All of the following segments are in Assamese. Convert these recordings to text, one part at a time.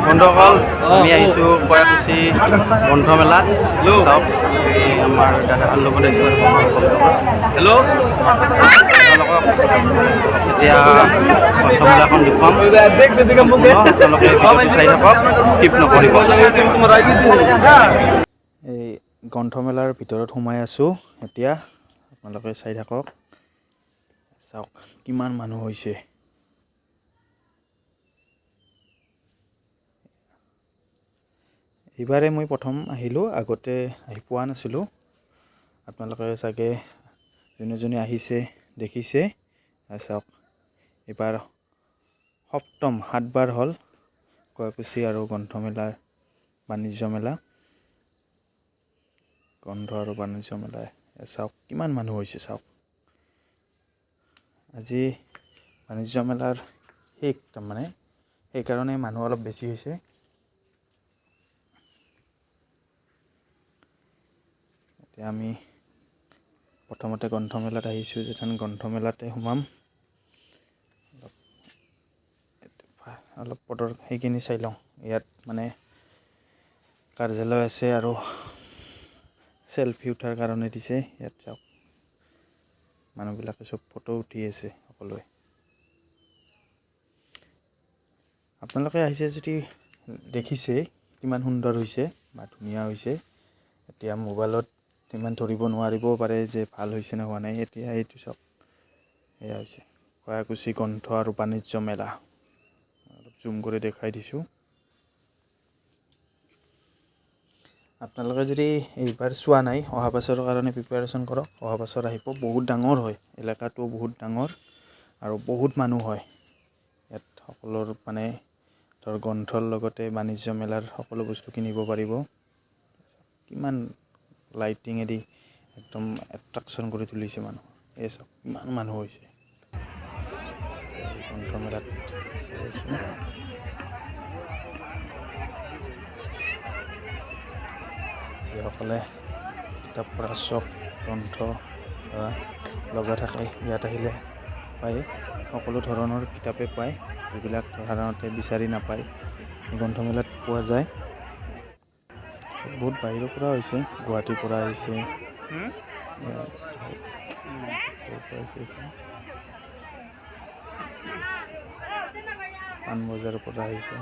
বন্ধুসকল আমি আহিছোঁ কয়াকুছি গ্ৰন্থমেলাত চাওক আমাৰ দাদাৰ লগত আহিছোঁ হেল্ল' তেওঁলোকক এতিয়া গ্ৰন্থমেলাখন দেখুৱাম তেওঁলোকে ভিডিঅ'টো চাই থাকক স্কিপ নকৰিব। এই গ্ৰন্থমেলাৰ ভিতৰত সোমাই আছোঁ এতিয়া আপোনালোকে চাই থাকক চাওক কিমান মানুহ হৈছে। এইবাৰে মই প্ৰথম আহিলোঁ, আগতে আহি পোৱা নাছিলোঁ। আপোনালোকে চাগে যোনে যোনে আহিছে দেখিছে। চাওক এইবাৰ সপ্তম 7 বাৰ হ'ল কয়াকুছি আৰু গ্ৰন্থমেলাৰ বাণিজ্য মেলা। গ্ৰন্থ আৰু বাণিজ্য মেলা চাওক কিমান মানুহ হৈছে চাওক। আজি বাণিজ্য মেলাৰ শেষ তাৰমানে সেইকাৰণে মানুহ অলপ বেছি হৈছে। এতিয়া আমি প্ৰথমতে গ্ৰন্থমেলাত আহিছোঁ যেথেন গ্ৰন্থমেলাতে সোমাম। অলপ পদৰ সেইখিনি চাই লওঁ। ইয়াত মানে কাৰ্যালয় আছে আৰু চেলফি উঠাৰ কাৰণে দিছে। ইয়াত চাওক মানুহবিলাকে চব ফটো উঠি আছে সকলোৱে। আপোনালোকে আহিছে যদি দেখিছে কিমান সুন্দৰ হৈছে বা ধুনীয়া হৈছে। এতিয়া মোবাইলত ইমান ধৰিব নোৱাৰিবও পাৰে যে ভাল হৈছে নে হোৱা নাই। এতিয়া এইটো চাওক এয়া হৈছে কয়াকুছি গ্ৰন্থ আৰু বাণিজ্য মেলা। অলপ জুম কৰি দেখাই দিছোঁ। আপোনালোকে যদি এইবাৰ চোৱা নাই অহা বছৰৰ কাৰণে প্ৰিপেৰেশ্যন কৰক। অহা বছৰ আহিব, বহুত ডাঙৰ হয় এলেকাটো, বহুত ডাঙৰ আৰু বহুত মানুহ হয় ইয়াত। সকলোৰ মানে ধৰ গ্ৰন্থৰ লগতে বাণিজ্য মেলাৰ সকলো বস্তু কিনিব পাৰিব। কিমান লাইটিঙেদি একদম এট্ৰেকশ্যন কৰি তুলিছে মানুহ। এই চাওক কিমান মানুহ হৈছে গ্ৰন্থমেলাত চাই আছোঁ। যিসকলে কিতাপ পঢ়া চখ গ্ৰন্থ লগা থাকে ইয়াত আহিলে পায়। সকলো ধৰণৰ কিতাপেই পায় যিবিলাক সাধাৰণতে বিচাৰি নাপায় এই গ্ৰন্থমেলাত পোৱা যায়। বহুত বাহিৰৰ পৰা হৈছে, গুৱাহাটীৰ পৰা আহিছে, পাণবজাৰৰ পৰা আহিছে।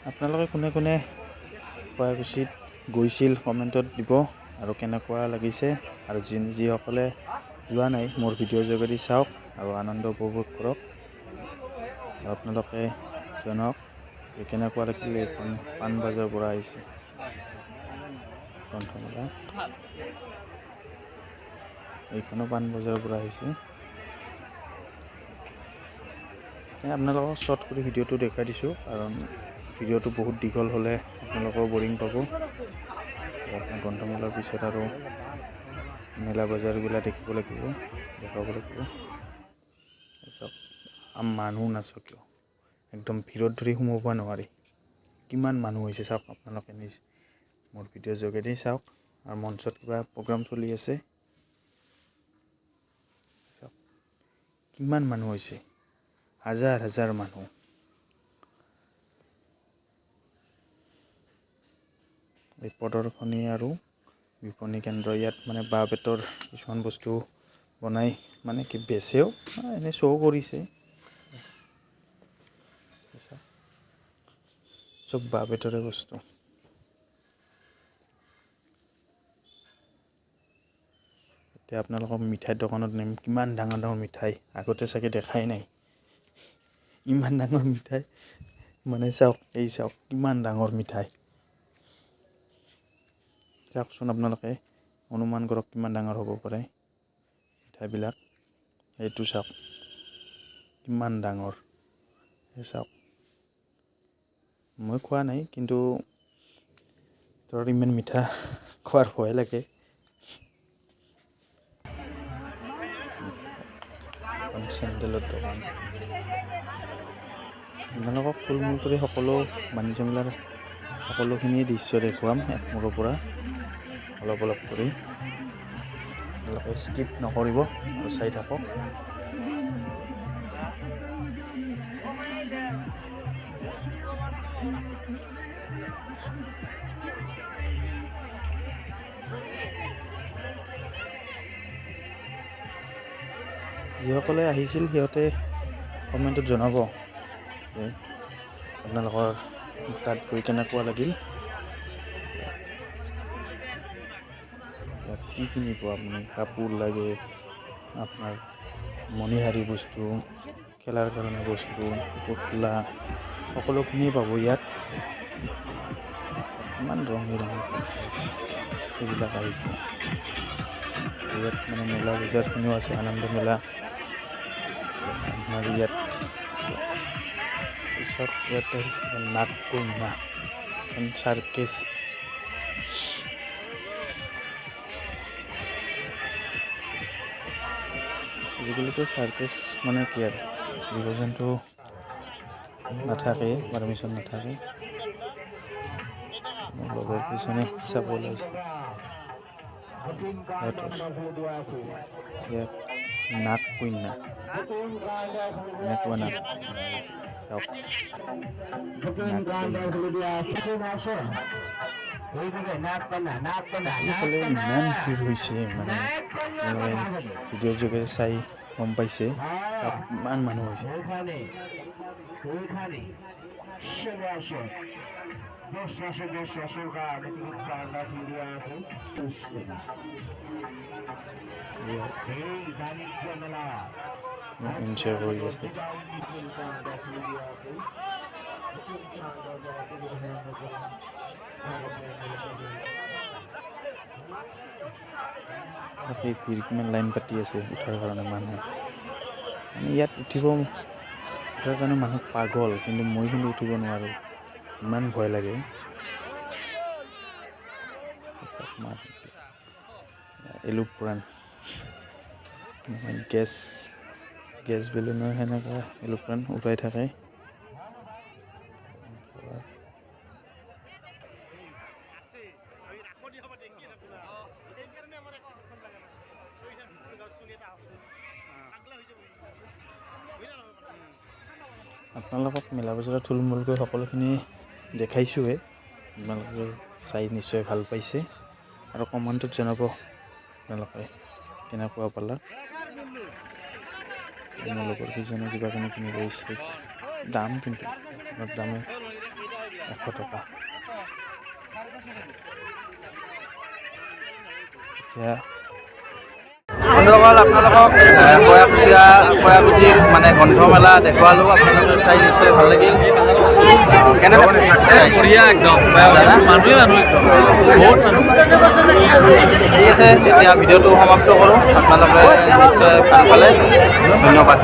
আপোনালোকে কোনে কোনে কয়াকুছিত গৈছিল কমেণ্টত দিব আৰু কেনেকুৱা লাগিছে। আৰু যিসকলে যোৱা নাই মোৰ ভিডিঅ'ৰ যোগেদি চাওক আৰু আনন্দ উপভোগ কৰক। আপোনালোকে জনাওক যে কেনেকুৱা লাগিলে। এইখন পাণবজাৰৰ পৰা আহিছে গ্ৰন্থমেলা, এইখনো পাণবজাৰৰ পৰা আহিছে। আপোনালোকক শ্বৰ্ট কৰি ভিডিঅ'টো দেখাই দিছোঁ কাৰণ ভিডিঅ'টো বহুত দীঘল হ'লে আপোনালোকেও বৰিং পাব। আপোনাৰ গ্ৰন্থমেলাৰ পিছত আৰু মেলা বজাৰবিলাক দেখিব লাগিব, দেখাব লাগিব। চাওক মানুহ নাচাওক কিয় একদম ভিৰত ধৰি সোমাব নোৱাৰি। কিমান মানুহ হৈছে চাওক। আপোনালোকে নিজ মোৰ ভিডিঅ'ৰ যোগেদি চাওক। আৰু মঞ্চত কিবা প্ৰগ্ৰাম চলি আছে চাওক কিমান মানুহ হৈছে, হাজাৰ হাজাৰ মানুহ। এই প্ৰদৰ্শনী আৰু বিপণী কেন্দ্ৰ, ইয়াত মানে বাঁহ বেতৰ কিছুমান বস্তু বনাই মানে কি বেচেও, এনেই শ্ব' কৰিছে। চব বাঁহ বেতৰে বস্তু। এতিয়া আপোনালোকক মিঠাইৰ দোকানত নিম। কিমান ডাঙৰ ডাঙৰ মিঠাই, আগতে চাগে দেখাই নাই ইমান ডাঙৰ মিঠাই। মানে চাওক, এই চাওক কিমান ডাঙৰ মিঠাই। চাওকচোন আপোনালোকে অনুমান কৰক কিমান ডাঙৰ হ'ব পাৰে মিঠাইবিলাক। এইটো চাওক কিমান ডাঙৰ। এই চাওক মই খোৱা নাই কিন্তু ধৰ ইমান মিঠা খোৱাৰ ভয় লাগে। চেণ্ডেলৰ দোকান। আপোনালোকক থুলমূল কৰি সকলো বাণিজ্য মেলাৰ সকলোখিনি দৃশ্য দেখুৱাম একমূৰৰ পৰা অলপ অলপ কৰি। আপোনালোকে স্কিপ নকৰিব আৰু চাই থাকক। যিসকলে আহিছিল সিহঁতে কমেণ্টত জনাব যে আপোনালোকৰ তাত গৈ কেনেকুৱা লাগিল। ইয়াত কি কিনিব আপুনি? কাপোৰ লাগে, আপোনাৰ মণিহাৰী বস্তু, খেলাৰ কাৰণে বস্তু, পুতলা, সকলোখিনি পাব ইয়াত। ইমান ৰং বিৰঙৰ সেইবিলাক আহিছে ইয়াত। মানে মেলা বজাৰখিনিও আছে, আনন্দ মেলা আপোনাৰ ইয়াত। পিছত ইয়াত আহিছে নাগ কইনা, এখন চাৰ্কেছ। আজিকালিতো চাৰ্কেছ মানে কি আৰু, জীৱ জন্তু নাথাকে, পাৰ্মিশ্যন নাথাকে। মোৰ লগৰ পিছনে চাব ওলাইছে ইয়াত নাগ কইনা, এনেকুৱা নাগ কইনা আহিছে চাওক। নাগ কইনা ইমান ভিৰ হৈছে, মানে ভিডিঅ'ৰ যোগেৰে চাই গম পাইছে ইমান মানুহ হৈছে। এনজয় কৰি আছে। সেই ভিৰ কিমান লাইন পাতি আছে উঠাৰ কাৰণে মানুহ। মানে ইয়াত উঠাৰ কাৰণে মানুহ পাগল, কিন্তু মই কিন্তু উঠিব নোৱাৰোঁ, ইমান ভয় লাগে। এলোপ্ৰাণ গেছ বেলুনৰ সেনেকুৱা এলোপ্ৰাণ উঠাই থাকে। আপোনালোকক মেলা বজাৰত থুলমূলকৈ সকলোখিনি দেখাইছোঁৱে। আপোনালোকে চাই নিশ্চয় ভাল পাইছে আৰু কমেণ্টত জনাব আপোনালোকে কেনেকুৱা পালা। মোৰ লগৰ কেইজনে কিবা কিনি লৈছে, দাম কিন্তু দামে 100 টকা। এতিয়া আপোনালোকক কয়াকুছিৰ মানে গ্ৰন্থমেলা দেখুৱালোঁ। আপোনালোকে চাই নিশ্চয় ভাল লাগিল। বঢ়িয়া একদম, মানুহ একদম বহুত মানুহ। ঠিক আছে, এতিয়া ভিডিঅ'টো সমাপ্ত কৰোঁ। আপোনালোকে নিশ্চয় ভাল পালে, ধন্যবাদ।